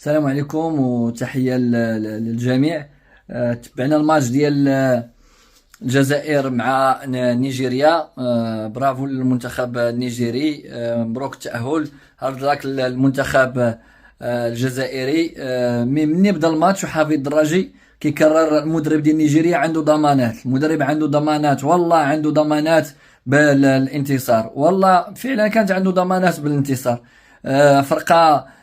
السلام عليكم وتحية للجميع. تبعنا الماتش ديال الجزائر مع نيجيريا. برافو للمنتخب النيجيري، مبروك التأهل. هارد لاك المنتخب الجزائري. مني بدا الماتش وحفيظ الدراجي كيكرر المدرب ديال نيجيريا عنده ضمانات، المدرب عنده ضمانات، والله عنده ضمانات بالانتصار، والله فعلا كانت عنده ضمانات بالانتصار. فرقة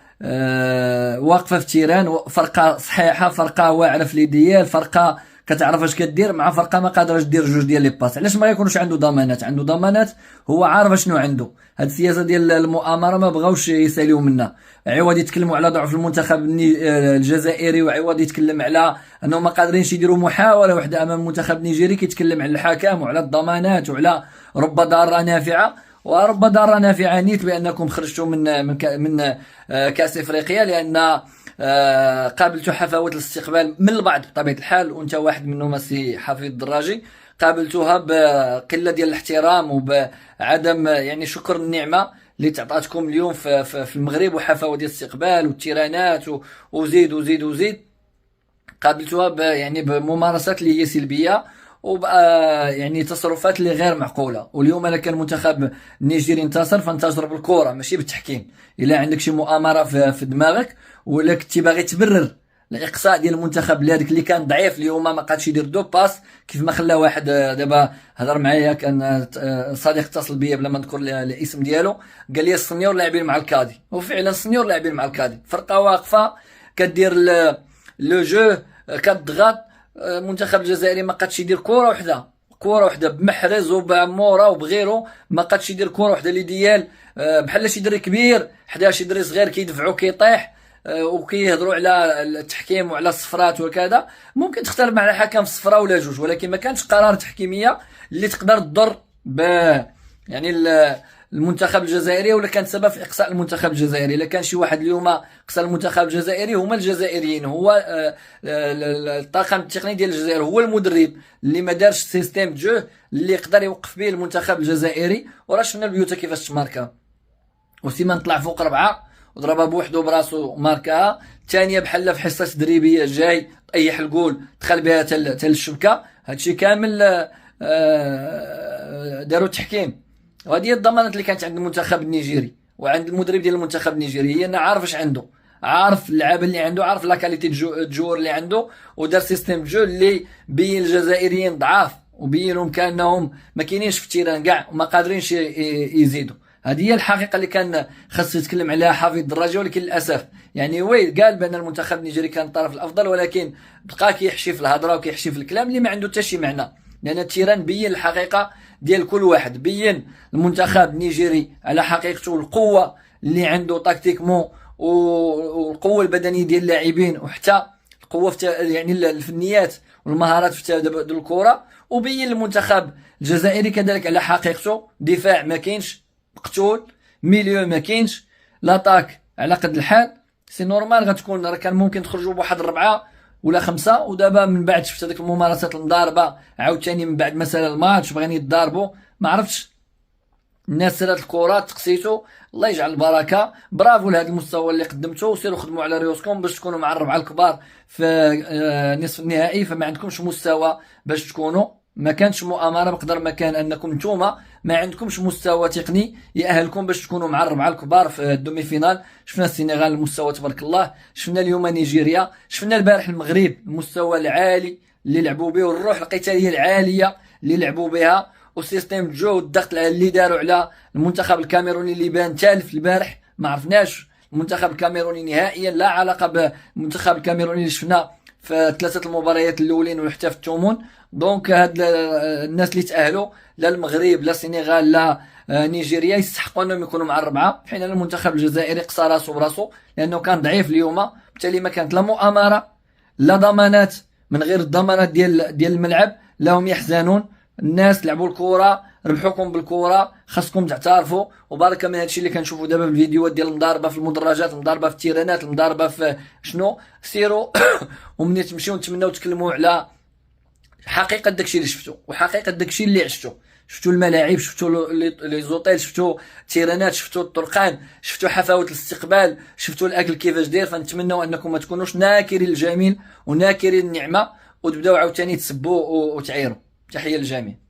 واقفه في التيران، فرقه صحيحه، فرقه واعره في اليديال، فرقه كتعرف اش كدير مع فرقه ما قادراش دير جوج ديال لي باس. علاش ما يكونش عنده ضمانات؟ عنده ضمانات، هو عارف شنو عنده. هاد السياسه ديال المؤامره ما بغاوش يساليو منها، عوض يتكلموا على ضعف المنتخب الجزائري، وعوض يتكلم على انهم ما قادرينش يديروا محاوله واحده امام المنتخب النيجيري، كيتكلم على الحكم وعلى الضمانات وعلى رب ضاره نافعه. ورب ضاره نافعه نيت بانكم خرجتوا من كاس افريقيا، لان قابلتوا حفاوه الاستقبال من البعض بطبيعه الحال، وانت واحد منهم السي حفيظ الدراجي. قابلتوها بقله ديال الاحترام وبعدم يعني شكر النعمه اللي تعطاتكم اليوم في المغرب، وحفاوه ديال الاستقبال والتيرانات وزيد وزيد وزيد. قابلتوها يعني بممارسات اللي هي سلبيه، وبقى يعني تصرفات اللي غير معقوله. واليوم انا كان المنتخب النيجيري انتصر، فانتصر بالكره ماشي بالتحكيم. الا عندك شي مؤامره في دماغك، ولا كنتي باغي تبرر الاقصاء ديال المنتخب هذاك اللي كان ضعيف اليوم، ما قادش يدير دو باس كيف ما خلى واحد. دابا هضر معايا كان صديق اتصل بيا بلا ما نذكر الاسم ديالو، قال لي السنيور لاعبين مع الكادي، وفعلا السنيور لاعبين مع الكادي. فرقه واقفه كدير لو جو، كتضغط. المنتخب الجزائري ما قادش يدير كره وحده بمحرز وبعموره وبغيره، ما قادش يدير كره وحده اللي ديال بحال شي دري كبير 11 دري صغير كيدفعو كيطيح. وكيهضروا على التحكيم وعلى الصفرات وكذا. ممكن تختلف مع الحكم في صفرة ولا جوج، ولكن ما كانش قرار تحكيميه اللي تقدر تضر يعني المنتخب الجزائري، ولا كان سبب في اقصاء المنتخب الجزائري. الا كان شي واحد اليوم قصى المنتخب الجزائري هما الجزائريين، هو الطاقم التقني ديال الجزائر، هو المدرب اللي ما دارش سيستيم جو اللي يقدر يوقف به المنتخب الجزائري. وراه شفنا البيوتا كيفاش تماركا، وسيمان طلع فوق 4 وضربها بوحدو براسو ماركاها. الثانيه بحال في حصه تدريبيه جاي طيح الجول دخل بها حتى الشبكه. هادشي كامل داروا التحكيم. وهذه هي الضمانات اللي كانت عند المنتخب النيجيري وعند المدرب ديال المنتخب النيجيري، هي انه عارف اش عنده، عارف اللعابه اللي عنده، عارف لا كاليتي الجوار اللي عنده، ودار سيستيم جو اللي بين الجزائريين ضعاف، وبينهم كانهم ما كاينينش في التيران كاع وما قادرينش يزيدوا. هذه هي الحقيقه اللي كان خاص يتكلم عليها حفيظ الدراجي. ولكن للاسف يعني ويل قال بان المنتخب النيجيري كان الطرف الافضل، ولكن بقى كيحشي في الهضره وكيحشي في الكلام اللي ما عنده حتى شي معنى. لان التيران بين الحقيقه ديال كل واحد، بين المنتخب النيجيري على حقيقته، القوه اللي عنده تاكتيكمون والقوه البدنيه ديال اللاعبين، وحتى القوه في يعني الفنيات والمهارات في تبادل الكره. وبين المنتخب الجزائري كذلك على حقيقته، دفاع ما كاينش، مقتول، ميليو ما كاينش، لاطاك على قد الحال. سي نورمال غتكون راه كان ممكن تخرجوا بواحد 4 ولا 5. ودابا من بعد شفت هذيك الممارسات المضاربه عاوتاني من بعد مثلا الماتش بغينا يتضاربوا، ما عرفتش الناس سالات الكرات تقسيتو. الله يجعل البركه، برافو لهذا المستوى اللي قدمته، وسيروا خدموا على ريوسكم باش تكونوا مع الربعه الكبار في نصف النهائي. فما عندكمش مستوى باش تكونوا، ما كانش مؤامره بقدر ما كان انكم نتوما ما عندكمش مستوى تقني يأهلكم باش تكونوا مع الربعه الكبار في الدومي فينال. شفنا السنغال المستوى تبارك الله، شفنا اليوم نيجيريا، شفنا البارح المغرب المستوى العالي اللي لعبوا به، والروح القتاليه العاليه اللي لعبوا بها، وسيستيم جو الضغط اللي داروا على المنتخب الكاميروني اللي بان تالف البارح. ما عرفناش المنتخب الكاميروني نهائيا، لا علاقه بالمنتخب الكاميروني اللي شفنا في 3 المباريات الاولين وحتى في الثمن. دونك هاد الناس اللي تاهلوا، لا المغرب لا السنغال لا نيجيريا، يستحقوا انهم يكونوا مع الربعه، حين المنتخب الجزائري قصى راسو براسو لانه كان ضعيف اليوم. بالتالي ما كانت لا مؤامره لا ضمانات. من غير الضمانات ديال الملعب لا هم يحزنون. الناس لعبوا الكره، ربحوكم بالكره، خاصكم تعترفوا. وبارك من هادشي اللي كنشوفوا دابا في الفيديوهات ديال المضاربه في المدرجات، المضاربه في التيرانات، المضاربه في شنو. سيروا ومني تمشيو نتمناو تكلموا على حقيقه داكشي اللي شفتو وحقيقه داكشي اللي عشتو. شفتوا الملاعب، شفتوا لي زوطيل، شفتوا التيرانات، شفتوا الطرقان، شفتوا حفاوة الاستقبال، شفتوا الاكل كيفاش داير. فنتمنوا انكم ما تكونوش ناكرين الجميل وناكرين النعمه وتبداو عاوتاني تسبوا وتعيروا. تحيه للجميع.